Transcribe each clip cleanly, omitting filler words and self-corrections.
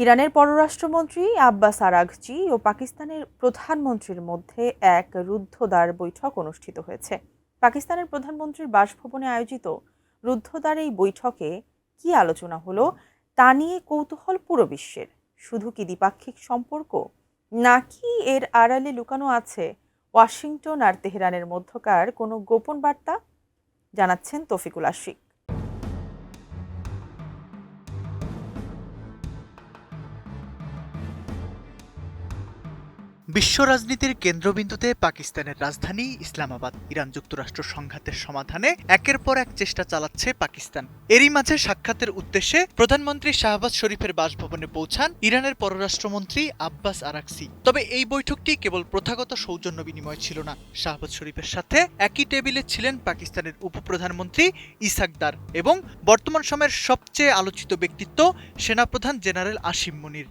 ইরানের পররাষ্ট্রমন্ত্রী Abbas Araghchi ও পাকিস্তানের প্রধানমন্ত্রীর মধ্যে এক রুদ্ধদ্বার বৈঠক অনুষ্ঠিত হয়েছে। পাকিস্তানের প্রধানমন্ত্রীর বাসভবনে আয়োজিত রুদ্ধদ্বার এই বৈঠকে কি আলোচনা হলো তা নিয়ে কৌতূহল পুরো বিশ্বের। শুধু কি দ্বিপাক্ষিক সম্পর্ক, নাকি এর আড়ালে লুকানো আছে ওয়াশিংটন আর তেহরানের মধ্যকার কোনো গোপন বার্তা? জানাচ্ছেন তৌফিকুল আশিক। বিশ্ব রাজনীতির কেন্দ্রবিন্দুতে পাকিস্তানের রাজধানী ইসলামাবাদ। ইরান যুক্তরাষ্ট্র সংঘাতের সমাধানে একের পর এক চেষ্টা চালাচ্ছে পাকিস্তান। এরই মাঝে সাক্ষাতের উদ্দেশ্যে প্রধানমন্ত্রী শাহবাজ শরীফের বাসভবনে পৌঁছান ইরানের পররাষ্ট্রমন্ত্রী আব্বাস আরাঘচি। তবে এই বৈঠকটি কেবল প্রথাগত সৌজন্য বিনিময় ছিল না। শাহবাজ শরীফের সাথে একই টেবিলে ছিলেন পাকিস্তানের উপপ্রধানমন্ত্রী ইসহাক দার এবং বর্তমান সময়ের সবচেয়ে আলোচিত ব্যক্তিত্ব সেনাপ্রধান জেনারেল আসিম মুনির।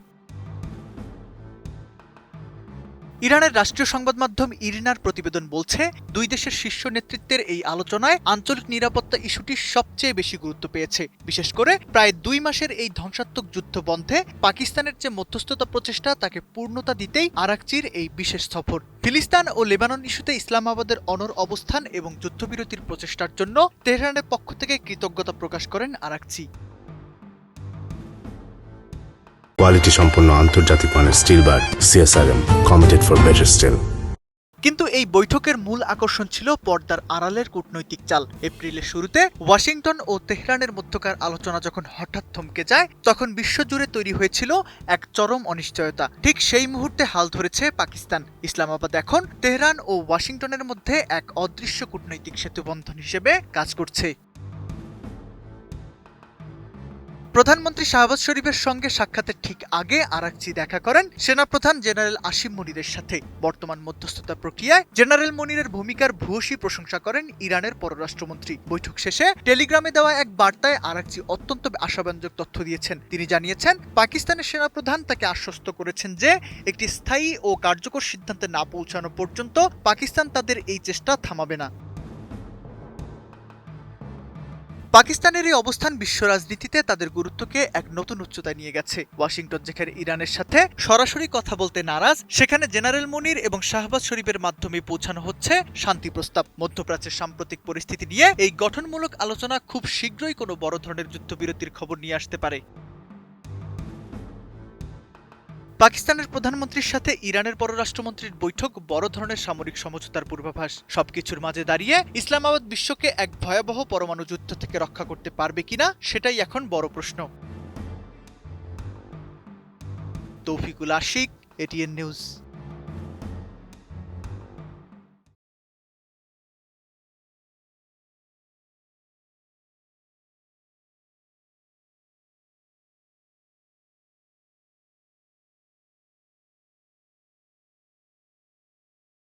ইরানের রাষ্ট্রীয় সংবাদ মাধ্যম ইরিনার প্রতিবেদন বলছে, দুই দেশের শীর্ষ নেতৃত্বের এই আলোচনায় আঞ্চলিক নিরাপত্তা ইস্যুটি সবচেয়ে বেশি গুরুত্ব পেয়েছে। বিশেষ করে প্রায় 2 মাসের এই ধ্বংসাত্মক যুদ্ধ বন্ধে পাকিস্তানের যে মধ্যস্থতা প্রচেষ্টা তাকে পূর্ণতা দিতেই আরাঘচির এই বিশেষ সফর। ফিলিস্তিন ও লেবানন ইস্যুতে ইসলামাবাদের অনড় অবস্থান এবং যুদ্ধবিরতির প্রচেষ্টার জন্য তেহরানের পক্ষ থেকে কৃতজ্ঞতা প্রকাশ করেন আরাঘচি। কোয়ালিটি সম্পন্ন আন্তর্জাতিক মানের still bar CSRM, committed for better still. কিন্তু এই বৈঠকের মূল আকর্ষণ ছিল পর্দার আড়ালের কূটনৈতিক চাল। এপ্রিলের শুরুতে ওয়াশিংটন ও তেহরানের মধ্যকার আলোচনা যখন হঠাৎ থমকে যায়, তখন বিশ্বজুড়ে তৈরি হয়েছিল এক চরম অনিশ্চয়তা। ঠিক সেই মুহূর্তে হাল ধরেছে পাকিস্তান। ইসলামাবাদ এখন তেহরান ও ওয়াশিংটনের মধ্যে এক অদৃশ্য কূটনৈতিক সেতুবন্ধন হিসেবে কাজ করছে। প্রধানমন্ত্রী শাহবাজ শরীফের সঙ্গে সাক্ষাতের ঠিক আগে আরাঘচি দেখা করেন সেনাপ্রধান জেনারেল আসিম মুনিরের সাথে। বর্তমান মধ্যস্থতা প্রক্রিয়ায় জেনারেল মুনিরের ভূমিকার ভূয়সী প্রশংসা করেন ইরানের পররাষ্ট্রমন্ত্রী। বৈঠক শেষে টেলিগ্রামে দেওয়া এক বার্তায় আরাঘচি অত্যন্ত আশাব্যঞ্জক তথ্য দিয়েছেন। তিনি জানিয়েছেন, পাকিস্তানের সেনাপ্রধান তাকে আশ্বস্ত করেছেন যে একটি স্থায়ী ও কার্যকর সিদ্ধান্তে না পৌঁছানো পর্যন্ত পাকিস্তান তাদের এই চেষ্টা থামাবে না। পাকিস্তানের এই অবস্থান বিশ্ব রাজনীতিতে তাদের গুরুত্বকে এক নতুন উচ্চতায় নিয়ে গেছে। ওয়াশিংটন যেখানে ইরানের সাথে সরাসরি কথা বলতে নারাজ, সেখানে জেনারেল মুনির এবং শাহবাজ শরীফের মাধ্যমে পৌঁছানো হচ্ছে শান্তি প্রস্তাব। মধ্যপ্রাচ্যের সাম্প্রতিক পরিস্থিতি নিয়ে এই গঠনমূলক আলোচনা খুব শীঘ্রই কোনো বড় ধরনের যুদ্ধবিরতির খবর নিয়ে আসতে পারে। পাকিস্তানের প্রধানমন্ত্রীর সাথে ইরানের পররাষ্ট্রমন্ত্রীর বৈঠক বড় ধরনের সামরিক সমঝোতার পূর্বাভাস। সবকিছুর মাঝে দাঁড়িয়ে ইসলামাবাদ বিশ্বকে এক ভয়াবহ পরমাণু যুদ্ধ থেকে রক্ষা করতে পারবে কিনা, সেটাই এখন বড় প্রশ্ন। Taufiqul Ashik, ATN news.